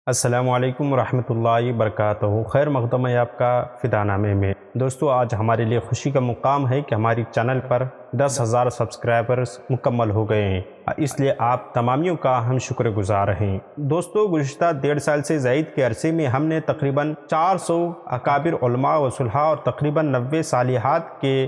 السلام علیکم ورحمۃ اللہ وبرکاتہ۔ خیر مقدم ہے آپ کا فدا نامے میں۔ دوستو، آج ہمارے لیے خوشی کا مقام ہے کہ ہماری چینل پر 10,000 سبسکرائبرز مکمل ہو گئے ہیں، اس لیے آپ تمامیوں کا ہم شکر گزار ہیں۔ دوستو، گزشتہ 1.5 سال سے زائد کے عرصے میں ہم نے تقریباً 400 اکابر علماء و صلحاء اور تقریباً 90 صالحات کے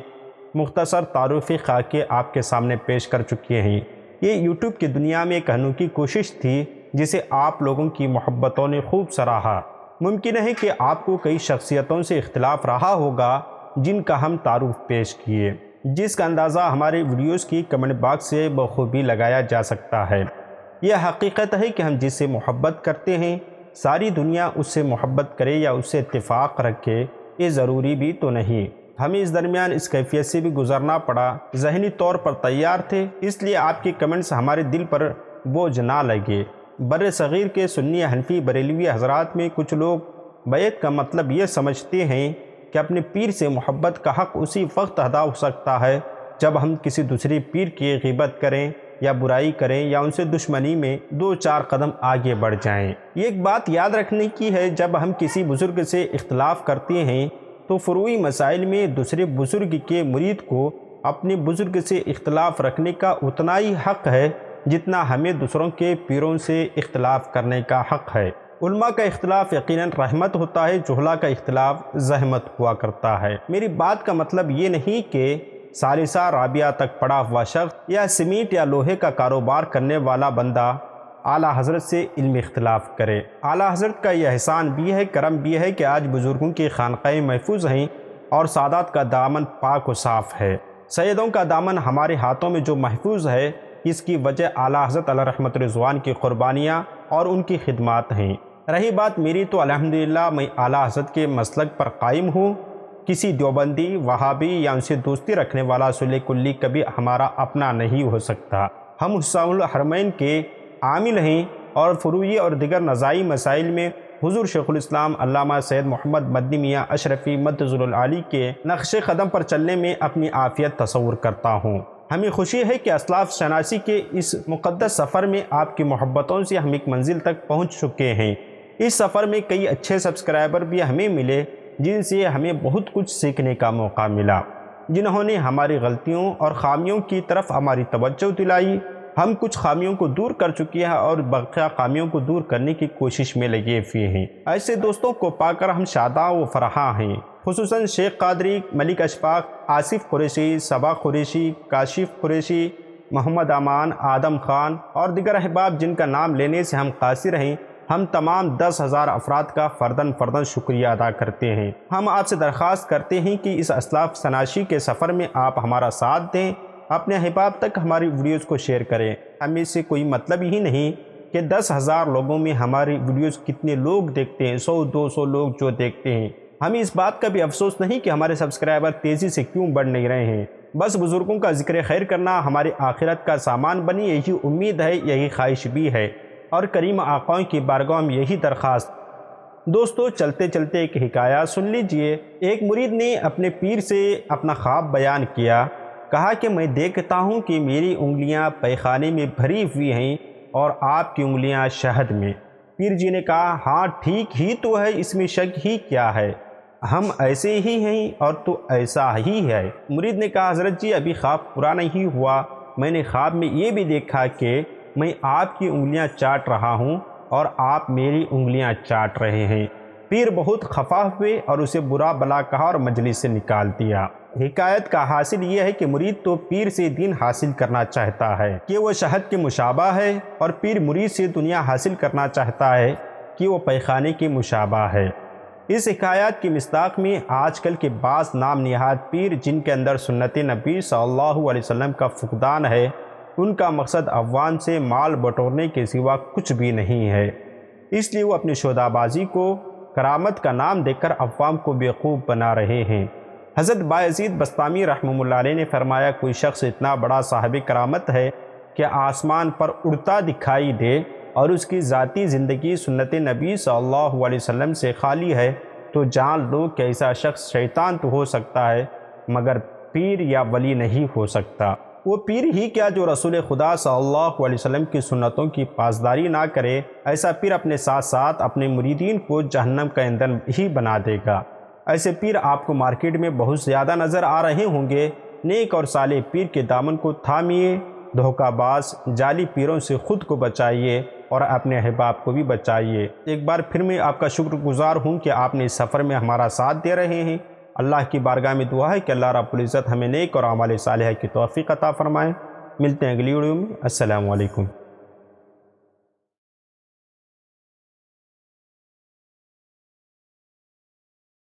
مختصر تعارفی خاکے آپ کے سامنے پیش کر چکے ہیں۔ یہ یوٹیوب کی دنیا میں ایک انوکھی کوشش تھی جسے آپ لوگوں کی محبتوں نے خوب سراہا۔ ممکن ہے کہ آپ کو کئی شخصیتوں سے اختلاف رہا ہوگا جن کا ہم تعارف پیش کیے، جس کا اندازہ ہمارے ویڈیوز کی کمنٹ باکس سے بخوبی لگایا جا سکتا ہے۔ یہ حقیقت ہے کہ ہم جس سے محبت کرتے ہیں ساری دنیا اس سے محبت کرے یا اس سے اتفاق رکھے، یہ ضروری بھی تو نہیں۔ ہمیں اس درمیان اس کیفیت سے بھی گزرنا پڑا، ذہنی طور پر تیار تھے، اس لیے آپ کے کمنٹس ہمارے دل پر بوجھ نہ لگے۔ بر صغیر کے سنی حنفی بریلوی حضرات میں کچھ لوگ بیعت کا مطلب یہ سمجھتے ہیں کہ اپنے پیر سے محبت کا حق اسی وقت ادا ہو سکتا ہے جب ہم کسی دوسری پیر کی غیبت کریں یا برائی کریں یا ان سے دشمنی میں 2-4 قدم آگے بڑھ جائیں۔ یہ ایک بات یاد رکھنے کی ہے، جب ہم کسی بزرگ سے اختلاف کرتے ہیں تو فروعی مسائل میں دوسرے بزرگ کے مرید کو اپنے بزرگ سے اختلاف رکھنے کا اتنا ہی حق ہے جتنا ہمیں دوسروں کے پیروں سے اختلاف کرنے کا حق ہے۔ علماء کا اختلاف یقیناً رحمت ہوتا ہے، جہلا کا اختلاف زحمت ہوا کرتا ہے۔ میری بات کا مطلب یہ نہیں کہ ثالثہ رابعہ تک پڑھا ہوا شخص یا سیمنٹ یا لوہے کا کاروبار کرنے والا بندہ اعلیٰ حضرت سے علمی اختلاف کرے۔ اعلیٰ حضرت کا یہ احسان بھی ہے، کرم بھی ہے کہ آج بزرگوں کی خانقاہیں محفوظ ہیں اور سادات کا دامن پاک و صاف ہے۔ سیدوں کا دامن ہمارے ہاتھوں میں جو محفوظ ہے، اس کی وجہ اعلیٰ حضرت علیہ رحمت رضوان کی قربانیاں اور ان کی خدمات ہیں۔ رہی بات میری، تو الحمدللہ میں اعلیٰ حضرت کے مسلک پر قائم ہوں۔ کسی دیوبندی، وہابی یا ان سے دوستی رکھنے والا اصول کلی کبھی ہمارا اپنا نہیں ہو سکتا۔ ہم حسام الحرمین کے عامل ہیں اور فروعی اور دیگر نزاعی مسائل میں حضور شیخ الاسلام علامہ سید محمد مدنی میاں اشرفی مدظل العالی کے نقش قدم پر چلنے میں اپنی عافیت تصور کرتا ہوں۔ ہمیں خوشی ہے کہ اسلاف شناسی کے اس مقدس سفر میں آپ کی محبتوں سے ہم ایک منزل تک پہنچ چکے ہیں۔ اس سفر میں کئی اچھے سبسکرائبر بھی ہمیں ملے جن سے ہمیں بہت کچھ سیکھنے کا موقع ملا، جنہوں نے ہماری غلطیوں اور خامیوں کی طرف ہماری توجہ دلائی۔ ہم کچھ خامیوں کو دور کر چکے ہیں اور بقیہ خامیوں کو دور کرنے کی کوشش میں لگے ہوئے ہیں۔ ایسے دوستوں کو پا کر ہم شاداں و فرحاں ہیں، خصوصاً شیخ قادری، ملک اشفاق، آصف قریشی، صبا قریشی، کاشف قریشی، محمد امان، آدم خان اور دیگر احباب جن کا نام لینے سے ہم قاصر ہیں۔ ہم تمام 10,000 افراد کا فرداً شکریہ ادا کرتے ہیں۔ ہم آپ سے درخواست کرتے ہیں کہ اس اسلاف شناسی کے سفر میں آپ ہمارا ساتھ دیں، اپنے احباب تک ہماری ویڈیوز کو شیئر کریں۔ ہمیں سے کوئی مطلب ہی نہیں کہ 10,000 لوگوں میں ہماری ویڈیوز کتنے لوگ دیکھتے ہیں، 100-200 لوگ جو دیکھتے ہیں۔ ہمیں اس بات کا بھی افسوس نہیں کہ ہمارے سبسکرائبر تیزی سے کیوں بڑھ نہیں رہے ہیں۔ بس بزرگوں کا ذکر خیر کرنا ہماری آخرت کا سامان بنی، یہی امید ہے، یہی خواہش بھی ہے، اور کریم آقاؤں کی بارگاہ میں یہی درخواست۔ دوستو، چلتے چلتے ایک حکایت سن لیجئے۔ ایک مرید نے اپنے پیر سے اپنا خواب بیان کیا، کہا کہ میں دیکھتا ہوں کہ میری انگلیاں پیخانے میں بھری ہوئی ہیں اور آپ کی انگلیاں شہد میں۔ پیر جی نے کہا، ہاں ٹھیک ہی تو ہے، اس میں شک ہی کیا ہے، ہم ایسے ہی ہیں اور تو ایسا ہی ہے۔ مرید نے کہا، حضرت جی ابھی خواب پورا نہیں ہوا، میں نے خواب میں یہ بھی دیکھا کہ میں آپ کی انگلیاں چاٹ رہا ہوں اور آپ میری انگلیاں چاٹ رہے ہیں۔ پیر بہت خفا ہوئے اور اسے برا بلا کہا اور مجلس سے نکال دیا۔ حکایت کا حاصل یہ ہے کہ مرید تو پیر سے دین حاصل کرنا چاہتا ہے کہ وہ شہد کے مشابہ ہے، اور پیر مرید سے دنیا حاصل کرنا چاہتا ہے کہ وہ پیخانے کے مشابہ ہے۔ اس حکایت کی مصداق میں آج کل کے بعض نام نہاد پیر جن کے اندر سنت نبی صلی اللہ علیہ وسلم کا فقدان ہے، ان کا مقصد عوام سے مال بٹورنے کے سوا کچھ بھی نہیں ہے، اس لیے وہ اپنی شودا بازی کو کرامت کا نام دے کر عوام کو بیوقوف بنا رہے ہیں۔ حضرت بایزید بسطامی رحمہ اللہ علیہ نے فرمایا، کوئی شخص اتنا بڑا صاحب کرامت ہے کہ آسمان پر اڑتا دکھائی دے اور اس کی ذاتی زندگی سنت نبی صلی اللہ علیہ وسلم سے خالی ہے، تو جان لو کہ ایسا شخص شیطان تو ہو سکتا ہے مگر پیر یا ولی نہیں ہو سکتا۔ وہ پیر ہی کیا جو رسول خدا صلی اللہ علیہ وسلم کی سنتوں کی پاسداری نہ کرے، ایسا پیر اپنے ساتھ ساتھ اپنے مریدین کو جہنم کا ایندھن ہی بنا دے گا۔ ایسے پیر آپ کو مارکیٹ میں بہت زیادہ نظر آ رہے ہوں گے۔ نیک اور صالح پیر کے دامن کو تھامیے، دھوکہ باز جعلی پیروں سے خود کو بچائیے اور اپنے احباب کو بھی بچائیے۔ ایک بار پھر میں آپ کا شکر گزار ہوں کہ آپ نے اس سفر میں ہمارا ساتھ دے رہے ہیں۔ اللہ کی بارگاہ میں دعا ہے کہ اللہ رب العزت ہمیں نیک اور اعمال صالحہ کی توفیق عطا فرمائے۔ ملتے ہیں اگلی ویڈیو میں۔ السلام علیکم۔